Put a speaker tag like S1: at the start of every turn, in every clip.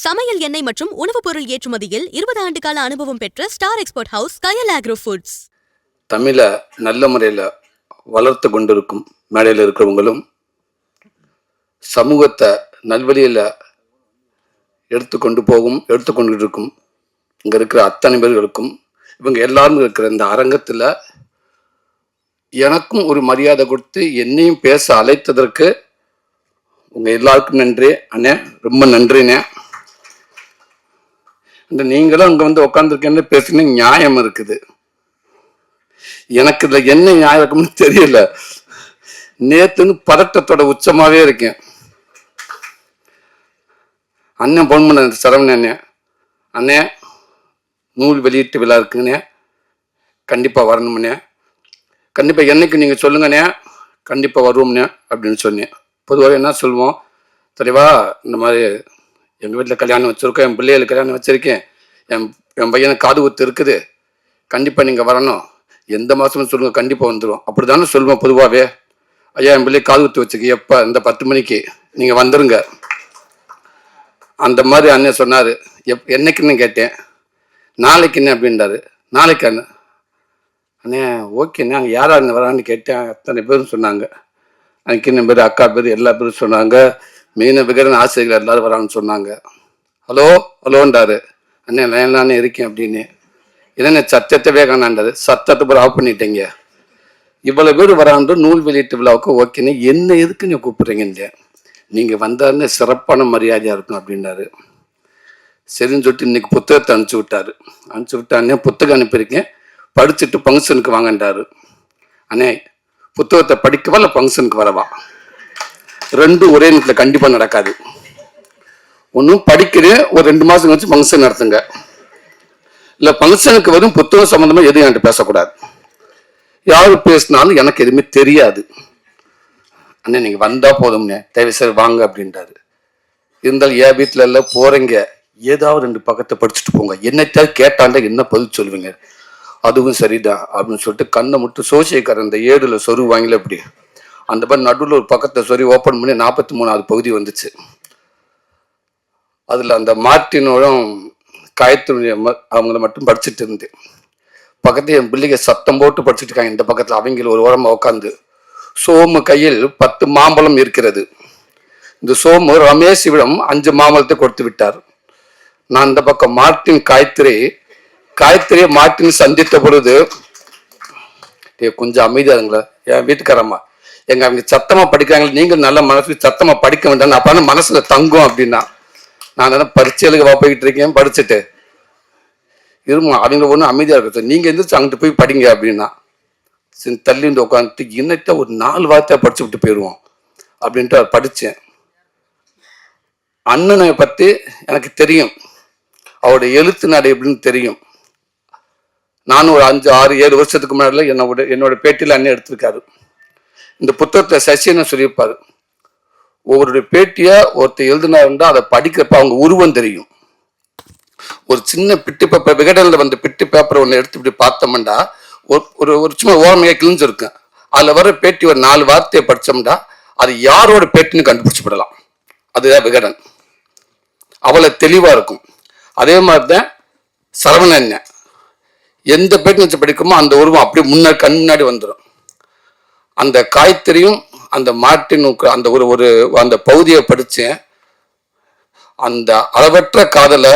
S1: சமையல் எண்ணெய் மற்றும் உணவுப் பொருள் ஏற்றுமதியில் 20 ஆண்டு கால அனுபவம் பெற்ற ஸ்டார் எக்ஸ்போர்ட் ஹவுஸ் கயல் ஆக்ரோ ஃபுட்ஸ்.
S2: தமிழை நல்ல முறையில் வளர்த்து கொண்டிருக்கும் மேடையில் இருக்கிறவங்களும், சமூகத்தை நல்வழியில் எடுத்துக்கொண்டு இருக்கும் இங்கே இருக்கிற அத்தனை பேர்களுக்கும், இவங்க எல்லாரும் இருக்கிற இந்த அரங்கத்தில் எனக்கும் ஒரு மரியாதை கொடுத்து என்னையும் பேச அழைத்ததற்கு உங்கள் எல்லாருக்கும் நன்றி அண்ணே, ரொம்ப நன்றிண்ணே. இந்த நீங்களும் அங்கே வந்து உட்காந்துருக்கேன்னு பேசுன நியாயம் இருக்குது. எனக்கு இதில் என்ன நியாயம் இருக்குன்னு தெரியல. நேற்றுன்னு பதட்டத்தோட உச்சமாகவே இருக்கேன். அண்ணன் போன் பண்ண சரவண அண்ணே நூல் வெளியீட்டு விழா இருக்குங்கண்ணே, கண்டிப்பாக வரணும்ண்ணே, கண்டிப்பாக என்னைக்கு நீங்கள் சொல்லுங்கண்ணே, கண்டிப்பாக வருவோம்ண்ணே அப்படின்னு சொன்னேன். பொதுவாக என்ன சொல்லுவோம் தெரியவா, இந்த மாதிரி எங்கள் வீட்டில் கல்யாணம் வச்சுருக்கோம், என் பிள்ளைகளுக்கு கல்யாணம் வச்சுருக்கேன், என் பையனுக்கு காது குத்து இருக்குது, கண்டிப்பாக நீங்கள் வரணும், எந்த மாதமும் சொல்லுங்கள், கண்டிப்பாக வந்துடும், அப்படி தானே சொல்லுவோம் பொதுவாகவே. ஐயா என் பிள்ளைக்கு காது குத்து வச்சுக்கு எப்போ, இந்த 10 மணிக்கு நீங்கள் வந்துடுங்க. அந்த மாதிரி அண்ணன் சொன்னார். என்னைக்குன்னு கேட்டேன். நாளைக்குன்னு அப்படின்றாரு. நாளைக்கு அண்ணே ஓகேண்ணே, அங்கே யாரா இருந்த வரான்னு கேட்டேன். அத்தனை பேரும் சொன்னாங்க. அன்னைக்கு என்ன பேர், அக்கா பேர், எல்லா பேரும் சொன்னாங்க. மீன விகடன் ஆசிரியர்கள் எல்லாரும் வரான்னு சொன்னாங்க. ஹலோன்றாரு. அண்ணே நான் இருக்கேன் அப்படின்னு. என்னென்ன சத்தத்தை காணாண்டாரு. சத்தத்தை பேர் ஆஃப் பண்ணிட்டீங்க. இவ்வளோ பேர் வராண்டு நூல் வெளியீட்டு விழாவுக்கு ஓகேன்னு என்ன எதுக்கு நீ கூப்பிட்றீங்க, நீங்கள் வந்தாருன்னு சிறப்பான மரியாதையாக இருக்கும் அப்படின்னாரு. சரின்னு சொல்லிட்டு இன்னைக்கு புத்தகத்தை அனுப்பிச்சி விட்டாரு. புத்தகம் அனுப்பியிருக்கேன், படிச்சுட்டு ஃபங்க்ஷனுக்கு வாங்கன்றாரு. அண்ணே புத்தகத்தை படிக்கவா இல்லை ஃபங்க்ஷனுக்கு வரவா, ரெண்டும் ஒரே நேரத்தில் கண்டிப்பாக நடக்காது. ஒன்றும் படிக்கிறேன், ஒரு 2 மாதம் கழிச்சு ஃபங்க்ஷன் நடத்துங்க, இல்லை ஃபங்க்ஷனுக்கு வரும் புத்தகம் சம்மந்தமாக எதுவும் என்கிட்ட பேசக்கூடாது. யார் பேசினாலும் எனக்கு எதுவுமே தெரியாது. அண்ணே நீங்கள் வந்தால் போதும்ண்ணே, தயவுசெய்து வாங்க அப்படின்றாரு. இருந்தாலும் என் வீட்டில் எல்லாம் போகிறீங்க, ஏதாவது 2 பக்கத்தை படிச்சுட்டு போங்க, என்னத்தாவது கேட்டாண்டா என்ன பதில் சொல்லுவீங்க, அதுவும் சரிதான் அப்படின்னு சொல்லிட்டு கண்ணை மட்டும் சோசியக்காரன் இந்த 7 சொரு வாங்கல அப்படி அந்த மாதிரி நடுவில் ஒரு பக்கத்தை சொறி ஓப்பன் பண்ணி 43வது பகுதி வந்துச்சு. அதில் அந்த மார்ட்டினோடும் காயத்ரி அவங்கள மட்டும் படிச்சுட்டு இருந்தேன். பக்கத்தில் என் பிள்ளைங்க சத்தம் போட்டு படிச்சுட்டு இருக்காங்க. இந்த பக்கத்தில் அவங்கள ஒரு ஓரமாக உட்காந்து, சோமு கையில் 10 மாம்பழம் இருக்கிறது. இந்த சோமு ரமேஷிடம் 5 மாம்பழத்தை கொடுத்து விட்டார். நான் இந்த பக்கம் மார்ட்டின் காயத்ரியை மார்ட்டின் சந்தித்த பொழுது, கொஞ்சம் அமைதியாதுங்களா என் வீட்டுக்காரம்மா, அவங்க சத்தமா படிக்கிறாங்களே, நீங்கள் நல்ல மனசுக்கு சத்தமா படிக்க வேண்டாம், அப்ப மனசுல தங்கும் அப்படின்னா. நான் பரீட்சைகளுக்கு போய்கிட்டு இருக்கேன், படிச்சுட்டு இருமா அவங்க ஒன்றும் அமைதியா இருக்க, நீங்க எந்திரிச்சு அங்கிட்டு போய் படிங்க அப்படின்னா. தள்ளிட்டு உட்காந்துட்டு இன்னத்த ஒரு 4 வார்த்தையா படிச்சு விட்டு போயிடுவோம் அப்படின்ட்டு படித்தேன். அண்ணனை பற்றி எனக்கு தெரியும், அவருடைய எழுத்து நடை எப்படின்னு தெரியும். நானும் ஒரு 5, 6, 7 வருஷத்துக்கு முன்னாடி என்னோட பேட்டியில் அண்ணன் எடுத்திருக்காரு. இந்த புத்தகத்தை சசின்னு சொல்லியிருப்பாரு. ஒவ்வொருடைய பேட்டியை ஒருத்தர் எழுதினாருந்தா அதை படிக்கிறப்ப அவங்க உருவம் தெரியும். ஒரு சின்ன பிட்டு பேப்பர், விகடனில் வந்து பிட்டு பேப்பர் ஒன்று எடுத்து இப்படி பார்த்தோம்டா ஒரு சும்மா ஓரமையாக கிழிஞ்சிருக்கும். அதில் வர பேட்டி ஒரு 4 வார்த்தையை படித்தோம்டா அது யாரோட பேட்டின்னு கண்டுபிடிச்சிவிடலாம். அதுதான் விகடன், அவ்வளோ தெளிவாக இருக்கும். அதே மாதிரி தான் சரவணன், எந்த பேட்டி வச்சு படிக்குமோ அந்த உருவம் அப்படியே கண் முன்னாடி வந்துடும். அந்த காயத்ரியும் அந்த மார்ட்டினுக்கு அந்த அந்த பகுதியை படித்தேன். அந்த அளவற்ற காதலை,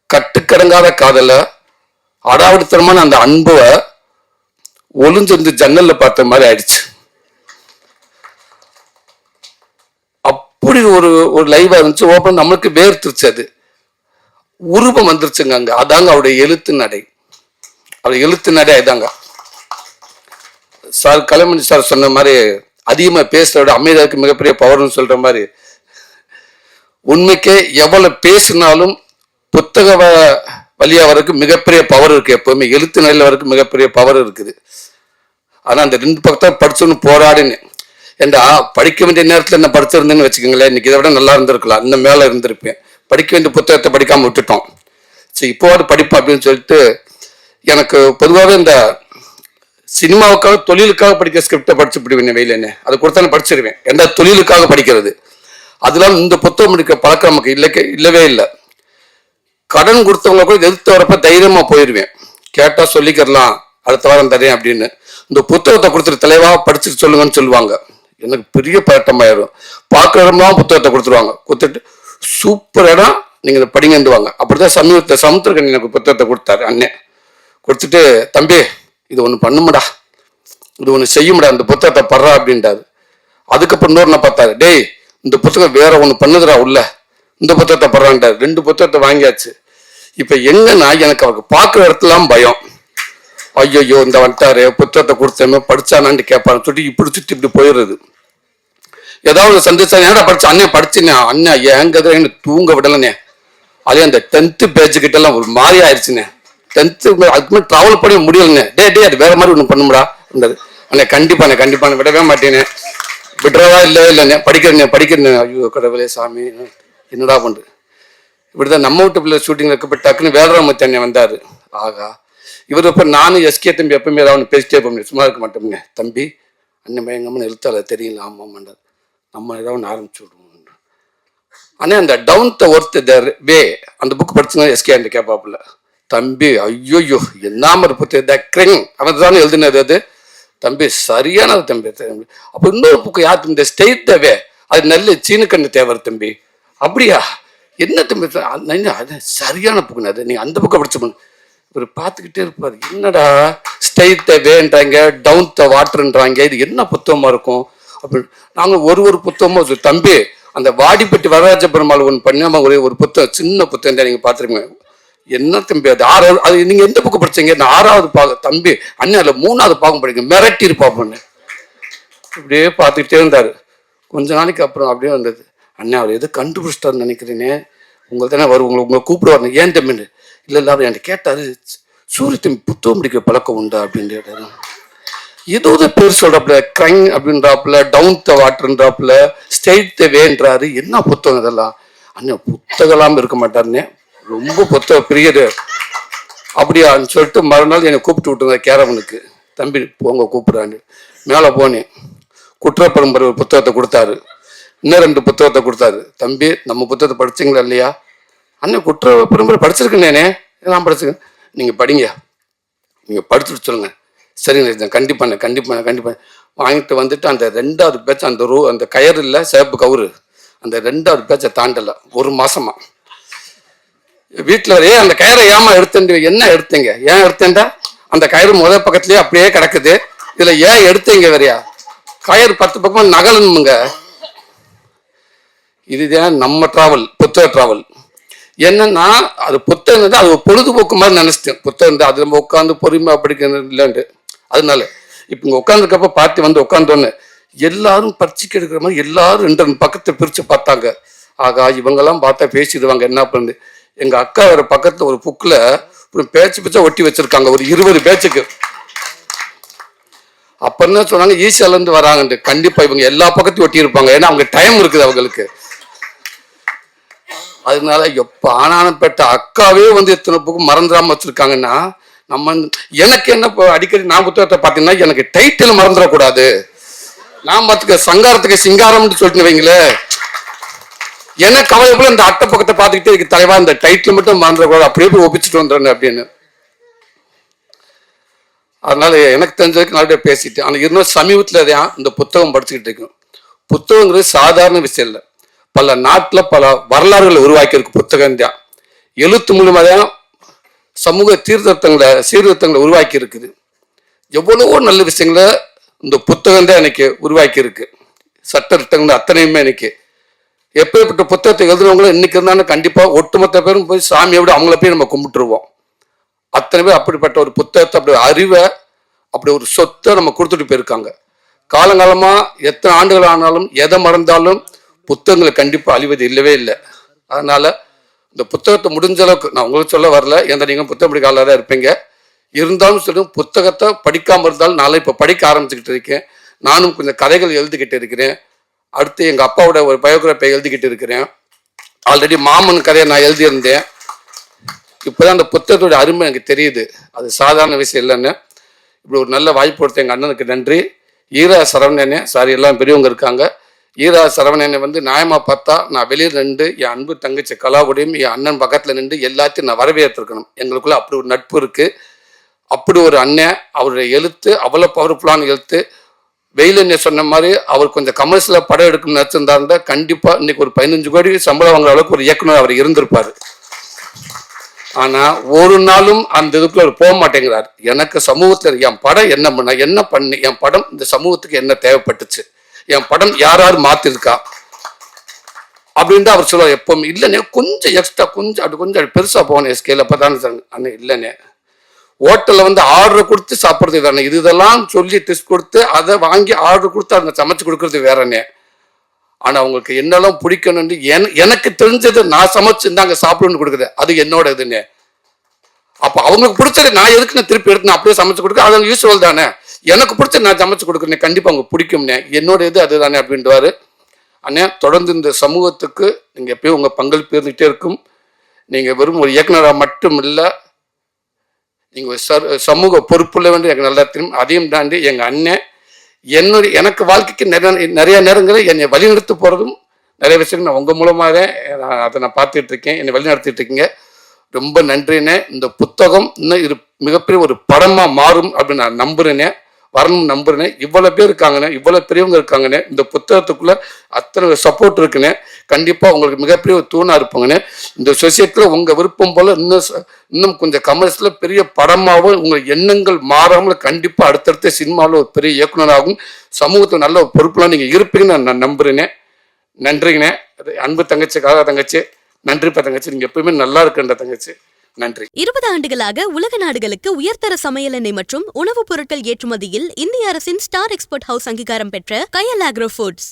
S2: கட்டுக்கடங்காத காதலை, அடாவடித்தனமான அந்த அன்பை ஒளிஞ்சிருந்து ஜன்னல்ல பார்த்த மாதிரி ஆயிடுச்சு. அப்படி ஒரு லைவா இருந்துச்சு. ஓப்பன் நம்மளுக்கு வேர்த்துருச்சு. அது உருவம் வந்துருச்சுங்க அங்க. அதாங்க அவருடைய எழுத்து நடை. அவர் எழுத்து நடை இதாங்க. சார் கலைமணி சார் சொன்ன மாதிரி அதிகமா பேசுறோட அமைதியாருக்கு மிகப்பெரிய பவர்னு சொல்ற மாதிரி, உண்மைக்கே எவ்வளவு பேசினாலும் புத்தக வழியா வரக்கு மிகப்பெரிய பவர் இருக்கு. எப்பவுமே எழுத்து நிலையில வரக்கு மிகப்பெரிய பவர் இருக்குது. ஆனா அந்த 2 பக்கத்தை படிச்சோன்னு போராடின்னு ஏண்டா படிக்க வேண்டிய நேரத்தில் என்ன படிச்சிருந்தேன்னு வச்சுக்கோங்களேன், இன்னைக்கு இதை விட நல்லா இருந்திருக்கலாம், இன்னும் மேல இருந்திருப்பேன். படிக்க வேண்டிய புத்தகத்தை படிக்காம விட்டுட்டோம். சரி இப்போவாது படிப்போம் அப்படின்னு சொல்லிட்டு, எனக்கு பொதுவாகவே இந்த சினிமாவுக்காக தொழிலுக்காக படிக்கிற ஸ்கிரிப்டை படிச்சு விடுவேன் வெயிலேன்னு, அதை கொடுத்தானே படிச்சிருவேன். எந்த தொழிலுக்காக படிக்கிறது அதனால இந்த புத்தகம் படிக்கிற பழக்கம் நமக்கு இல்லவே இல்லை. கடன் கொடுத்தவங்க கூட எதிர்த்து வரப்ப தைரியமா போயிடுவேன். கேட்டா சொல்லிக்கிறலாம், அடுத்த வாரம் தரேன் அப்படின்னு. இந்த புத்தகத்தை கொடுத்துட்டு தலைவா படிச்சுட்டு சொல்லுங்கன்னு சொல்லுவாங்க. எனக்கு பெரிய பதட்டமாயிரும். பார்க்கறவங்களாம் புத்தகத்தை கொடுத்துருவாங்க. கொடுத்துட்டு சூப்பர் இடம், நீங்க இதை படிங்கன்னுவாங்க. அப்படிதான் சமுத்திரக்கணி எனக்கு புத்தகத்தை கொடுத்தாரு அண்ணன். கொடுத்துட்டு தம்பி இது ஒன்று பண்ணுமுடா, இது ஒன்று செய்யும்டா, இந்த புத்தகத்தை படுறா அப்படின்றாரு. அதுக்கப்புறம் இன்னொரு நான் பார்த்தாரு, டேய் இந்த புத்தகம் வேற ஒன்று பண்ணுதுடா உள்ள, இந்த புத்தகத்தை படுறான்ட்டாரு. 2 புத்தகத்தை வாங்கியாச்சு. இப்ப எங்கன்னா எனக்கு அவருக்கு பார்க்குற இடத்துலாம் பயம். ஐயோ இந்த வந்துட்டாரு, புத்தகத்தை கொடுத்தேன் படிச்சானான்னு கேட்பான்னு சொல்லிட்டு இப்படி சுற்றி இப்படி போயிடுறது. ஏதாவது சந்தேஷம், ஏன்னா படிச்சா அண்ணன் படிச்சுனே அண்ணன் ஏங்கதை எனக்கு தூங்க விடலனே. அதே அந்த 10th பேஜ் கிட்ட எல்லாம் ஒரு மாதிரி ஆயிடுச்சுனே. 10th அதுக்கு மேலே டிராவல் பண்ணி முடியலண்ணே. டே அது வேற மாதிரி ஒன்று பண்ணுமுடா இருந்தது. அண்ணே கண்டிப்பாண்ணே விடவே மாட்டேனே, விடுறதா இல்லைண்ணே, படிக்கிறேன். ஐயோ கடவுளே சாமி என்னடா பண்றது. இப்படிதான் நம்ம வீட்டு பிள்ளை ஷூட்டிங் வைக்கப்பட்ட டக்குன்னு வேலராமத்தி அண்ணன் வந்தாரு. ஆகா இவர் இப்ப நானும் எஸ்கே தம்பி எப்பவுமே ஏதாவது பேசிட்டே இருப்போம், சும்மா இருக்க மாட்டோம்ங்க. தம்பி அண்ணன் பயங்கம்னு எழுத்தாளர் தெரியல, ஆமாண்டார், நம்ம ஏதாவது ஆரம்பிச்சு விடுவோம். ஆனா அந்த டவுன் த ஒர்த் த வே அந்த புக் படிச்சுன்னா எஸ்கே அந்த கேப்பாப்புல. தம்பி ஐயோயோ என்னாம இருப்பது த கிரிங் அவன் தானே எழுதினது அது. தம்பி சரியானது தம்பி. அப்ப இன்னொரு புக்கு யாரு, இந்த ஸ்டேட் த வே, அது நல்ல சீனுக்கண்ணு தேவர் தம்பி. அப்படியா என்ன தம்பி, அது சரியான புக்குன்னு, அது நீங்க அந்த புக்கை படிச்சு இவர் பார்த்துக்கிட்டே இருப்பாரு. என்னடா ஸ்டேட் த வேன்றாங்க, டவுன் த வாட்டர்ன்றாங்க, இது என்ன புத்தகமா இருக்கும் அப்படின்னு. நாங்கள் ஒரு புத்தகமும் தம்பி அந்த வாடிப்பட்டி வரராஜ பெருமாள் ஒன்று பண்ணாம ஒரு புத்தகம், சின்ன புத்தகம் தான் நீங்க பார்த்துருக்கீங்க. என்ன தம்பி அது 6வது, அது நீங்க எந்த புக்கு படிச்சீங்க? நான் 6வது பாகம் தம்பி. அண்ணன் அதில் 3வது பாகம் படிக்க மிரட்டி இருப்பாப்பண்ணு. இப்படியே பார்த்துக்கிட்டே இருந்தாரு. கொஞ்ச நாளைக்கு அப்புறம் அப்படியே வந்தது, அண்ணன் அவர் எது கண்டுபிடிச்சிட்டாருன்னு நினைக்கிறேனே, உங்களுக்கு தானே வரும், உங்களை கூப்பிடுவாருன்னு. ஏன் தம்பின்னு. இல்லை அவர் என்கிட்ட கேட்டாரு, சூரிய தம்பி புத்தகம் படிக்கிற பழக்கம் உண்டா அப்படின்னு கேட்டாரு. ஏதோ பேர் சொல்றாப்புல, கிரைங் அப்படின்றாப்புல, டவுன் த வாட்டர்ன்றாப்புல, ஸ்டேட் த வேன்றாரு. என்ன புத்தகம் இதெல்லாம்? அண்ணன் புத்தகம்லாம் இருக்க மாட்டாருன்னே, ரொம்ப புத்தக பிரியரு அப்படியான்னு சொல்லிட்டு மறுநாள் என்னை கூப்பிட்டு விட்டுங்க கேரவனுக்கு. தம்பி போங்க கூப்பிடுறான்னு. மேலே போனேன். குற்றப்பரம்பரை ஒரு புத்தகத்தை கொடுத்தாரு, இன்னும் 2 புத்தகத்தை கொடுத்தாரு. தம்பி நம்ம புத்தகத்தை படிச்சிங்களா இல்லையா? அண்ணன் குற்றப்பரம்பரை படிச்சிருக்கேனே, நான் படிச்சிருக்கேன், நீங்கள் படிங்க, நீங்கள் படிச்சுட்டு சொல்லுங்க. சரிங்க கண்டிப்பாக வாங்கிட்டு வந்துட்டு அந்த 2வது பேட்ச் அந்த கயிறு இல்லை சேப்பு கவுரு, அந்த 2வது பேட்சை தாண்டலை 1 மாசமா. வீட்டில் அந்த கயிறை ஏமா எடுத்தேன். என்ன எடுத்தீங்க? ஏன் எடுத்தேன்டா? அந்த கயிறு முதல் பக்கத்துலேயே அப்படியே கிடக்குது, இதில் ஏன் எடுத்தீங்க வேறையா? கயிறு 10 பக்கமாக நகலனுங்க. இதுதான் நம்ம டிராவல், புத்தக டிராவல். என்னன்னா அது புத்தகம் அது ஒரு பொழுதுபோக்கு மாதிரி நினைச்சிட்டேன். புத்தகம் அது நம்ம உட்காந்து பொறுமையா படிக்கணும் இல்லைன்ட்டு. அதனால இப்ப இங்க உட்காந்துருக்கப்ப பார்த்து வந்து உட்காந்தோன்னு எல்லாரும் பரிச்சுக்கு எடுக்கிற மாதிரி எல்லாரும் 2 பக்கத்தை பிரிச்சு பார்த்தாங்க. ஆகா இவங்கெல்லாம் பார்த்தா பேசிடுவாங்க என்ன பண்ணு. எங்க அக்கா வேற பக்கத்துல ஒரு புக்ல ஒரு பேச்சா ஒட்டி வச்சிருக்காங்க, ஒரு 20 பேச்சுக்கு. அப்ப என்ன சொன்னாங்க, ஈஸியால இருந்து வராங்கன்ட்டு. கண்டிப்பா இவங்க எல்லா பக்கத்தையும் ஒட்டி இருப்பாங்க, ஏன்னா அவங்க டைம் இருக்குது அவங்களுக்கு. அதனால எப்ப ஆனாலும் பெற்ற அக்காவே வந்து எத்தனை புக்கு மறந்துடாம வச்சிருக்காங்கன்னா நம்ம எனக்கு என்ன அடிக்கடி நான் புத்தகத்தை பார்த்தீங்கன்னா எனக்கு டைட்டில் மறந்துடக்கூடாது. நான் பார்த்துக்க சங்காரத்துக்கு சிங்காரம்னு சொல்லிட்டு வைங்களேன், எனக்கு கவலை போல இந்த அட்டை பக்கத்தை பார்த்துக்கிட்டே இருக்கு, தலைவா இந்த டைட்டில் மட்டும் மறந்துடக்கூடாது, அப்படியே போய் ஒப்பிச்சுட்டு வந்துடுறேன் அப்படின்னு. அதனால எனக்கு தெரிஞ்சதுக்கு நல்லபடியா பேசிட்டேன். ஆனால் இன்னும் சமீபத்தில் தான் இந்த புத்தகம் படிச்சுக்கிட்டு இருக்கேன். புத்தகங்கிறது சாதாரண விஷயம் இல்லை, பல நாட்டில் பல வரலாறுகளை உருவாக்கியிருக்கு புத்தகம் தான். எழுத்து மூலமாக தான் சமூக சீர்திருத்தங்களை உருவாக்கி இருக்குது. எவ்வளவோ நல்ல விஷயங்களை இந்த புத்தகம் தான் எனக்கு உருவாக்கி இருக்கு. சட்டத்திட்டங்கள் அத்தனையுமே எனக்கு எப்பேற்பட்ட புத்தகத்தை எழுதுறவங்களும் இன்னைக்கு இருந்தாலும் கண்டிப்பா ஒட்டுமொத்த பேரும் போய் சாமியை விட அவங்கள போய் நம்ம கும்பிட்டுருவோம். அத்தனை பேர் அப்படிப்பட்ட ஒரு புத்தகத்தை, அப்படி அறிவை, அப்படி ஒரு சொத்தை நம்ம கொடுத்துட்டு போயிருக்காங்க. காலங்காலமா எத்தனை ஆண்டுகள் ஆனாலும் எதை மறந்தாலும் புத்தகங்களை கண்டிப்பா அழிவது இல்லவே இல்லை. அதனால இந்த புத்தகத்தை முடிஞ்ச அளவுக்கு நான் உங்களுக்கு சொல்ல வரல, எந்த நீங்க புத்தகம் படிக்காத இருப்பீங்க, இருந்தாலும் சொல்லுங்க புத்தகத்தை படிக்காம இருந்தாலும் நான் இப்ப படிக்க ஆரம்பிச்சுக்கிட்டு இருக்கேன். நானும் கொஞ்சம் கதைகள் எழுதிக்கிட்டு இருக்கிறேன். அடுத்து எங்க அப்பாவோட ஒரு பயோகிராஃபி எழுதிக்கிட்டு இருக்கிறேன். ஆல்ரெடி மாமன் கதையை நான் எழுதியிருந்தேன். இப்போதான் அந்த புத்தகத்தோட அருமை எனக்கு தெரியுது, அது சாதாரண விஷயம் இல்லைன்னு. இப்படி ஒரு நல்ல வாய்ப்பு கொடுத்த எங்க அண்ணனுக்கு நன்றி. ஈரா சரவணனே, சாரி எல்லாம் பெரியவங்க இருக்காங்க, ஈரா சரவணனை வந்து நியாயமாக பார்த்தா நான் வெளியே நின்று என் அன்பு தங்கச்சி கலாவுடையும் என் அண்ணன் பக்கத்தில் நின்று எல்லாத்தையும் நான் வரவேற்றிருக்கணும். எங்களுக்குள்ள அப்படி ஒரு நட்பு இருக்குது. அப்படி ஒரு அண்ணன், அவருடைய எழுத்து அவ்வளோ பவர்ஃபுல்லான எழுத்து. வெயிலண்ணே சொன்ன மாதிரி அவர் கொஞ்சம் கமர்ஷியலாக படம் எடுக்கணும்னு நினச்சிருந்தாருந்தா கண்டிப்பாக இன்னைக்கு ஒரு 15 கோடி சம்பளம் வாங்குற அளவுக்கு ஒரு இயக்குனர் அவர் இருந்திருப்பார். ஆனால் ஒரு நாளும் அந்த இதுக்குள்ள அவர் போக மாட்டேங்கிறார். எனக்கு சமூகத்தில் என் படம் என்ன பண்ணி என் படம் இந்த சமூகத்துக்கு என்ன தேவைப்பட்டுச்சு, என் படம் யார் மாற்றிருக்கா அப்படின்ட்டு அவர் சொல்லுவார் எப்பவுமே. இல்லைண்ணே கொஞ்சம் எக்ஸ்ட்ரா கொஞ்சம் அப்படி பெருசாக போகணும் ஸ்கேல். அப்போ தான் அண்ணே இல்லைண்ணே ஹோட்டலில் வந்து ஆர்டர் கொடுத்து சாப்பிட்றது வேறண்ணே, இதெல்லாம் சொல்லி டெஸ்ட் கொடுத்து அதை வாங்கி ஆர்டர் கொடுத்து அதை சமைச்சு கொடுக்குறது வேறண்ணே. ஆனால் அவங்களுக்கு என்னெல்லாம் பிடிக்கணும்னு எனக்கு தெரிஞ்சது நான் சமைச்சு இருந்தாங்க சாப்பிடணும்னு கொடுக்குது, அது என்னோட இதுண்ணே. அப்போ அவங்களுக்கு பிடிச்சது நான் எதுக்குன்னு திருப்பி எடுத்து அப்படியே சமைச்சு கொடுக்க, அது அவங்க யூஸ்வல் தானே. எனக்கு பிடிச்சது நான் சமைச்சு கொடுக்குறேன், கண்டிப்பாக அவங்க பிடிக்கும்னே, என்னோட இது அதுதானே அப்படின்ட்டுவாரு. அண்ணே தொடர்ந்து இந்த சமூகத்துக்கு நீங்கள் எப்பயும் உங்கள் பங்களிப்பு இருந்துகிட்டே இருக்கும். நீங்கள் வெறும் ஒரு இயக்குனராக மட்டும் இல்லை, நீங்கள் ஒரு சமூக பொறுப்புள்ள வேண்டிய எனக்கு நல்லா தெரியும். அதையும் தாண்டி எங்கள் அண்ணன் எனக்கு வாழ்க்கைக்கு நிறைய நேரங்களில் என்னை வழிநடத்தி போகிறதும் நிறைய விஷயங்கள் நான் உங்கள் மூலமாக அதை நான் பார்த்துட்டு இருக்கேன். என்னை வழிநடத்திட்டு இருக்கீங்க. ரொம்ப நன்றினே. இந்த புத்தகம் இன்னும் இது மிகப்பெரிய ஒரு படமாக மாறும் அப்படின்னு நான் நம்புறேனே, வரணும் நம்புறேனே. இவ்வளோ பேர் இருக்காங்கண்ணே, இவ்வளோ பெரியவங்க இருக்காங்கண்ணே, இந்த புத்தகத்துக்குள்ளே அத்தனை சப்போர்ட் இருக்குண்ணே. கண்டிப்பாக உங்களுக்கு மிகப்பெரிய ஒரு தூணாக இருப்பாங்கண்ணே. இந்த சொசைட்டியில் உங்கள் விருப்பம் போல் இன்னும் கொஞ்சம் கமர்ஷியலில் பெரிய படமாகவும் உங்கள் எண்ணங்கள் மாறாமல் கண்டிப்பாக அடுத்தடுத்த சினிமாவில் ஒரு பெரிய இயக்குனராகவும் சமூகத்தில் நல்ல ஒரு பொறுப்புலாம் நீங்கள் இருப்பீங்கன்னு நான் நம்புறேனே. நன்றிங்கண்ணே. அன்பு தங்கச்சி, காதா தங்கச்சி, நன்றிப்பா தங்கச்சி. நீங்கள் எப்பயுமே நல்லா இருக்குன்ற தங்கச்சி, நன்றி.
S1: 20 ஆண்டுகளாக உலக நாடுகளுக்கு உயர்தர சமையல் எண்ணெய் மற்றும் உணவுப் பொருட்கள் ஏற்றுமதியில் இந்திய அரசின் ஸ்டார் எக்ஸ்போர்ட் ஹவுஸ் அங்கீகாரம் பெற்ற கயல் ஆக்ரோ ஃபுட்ஸ்.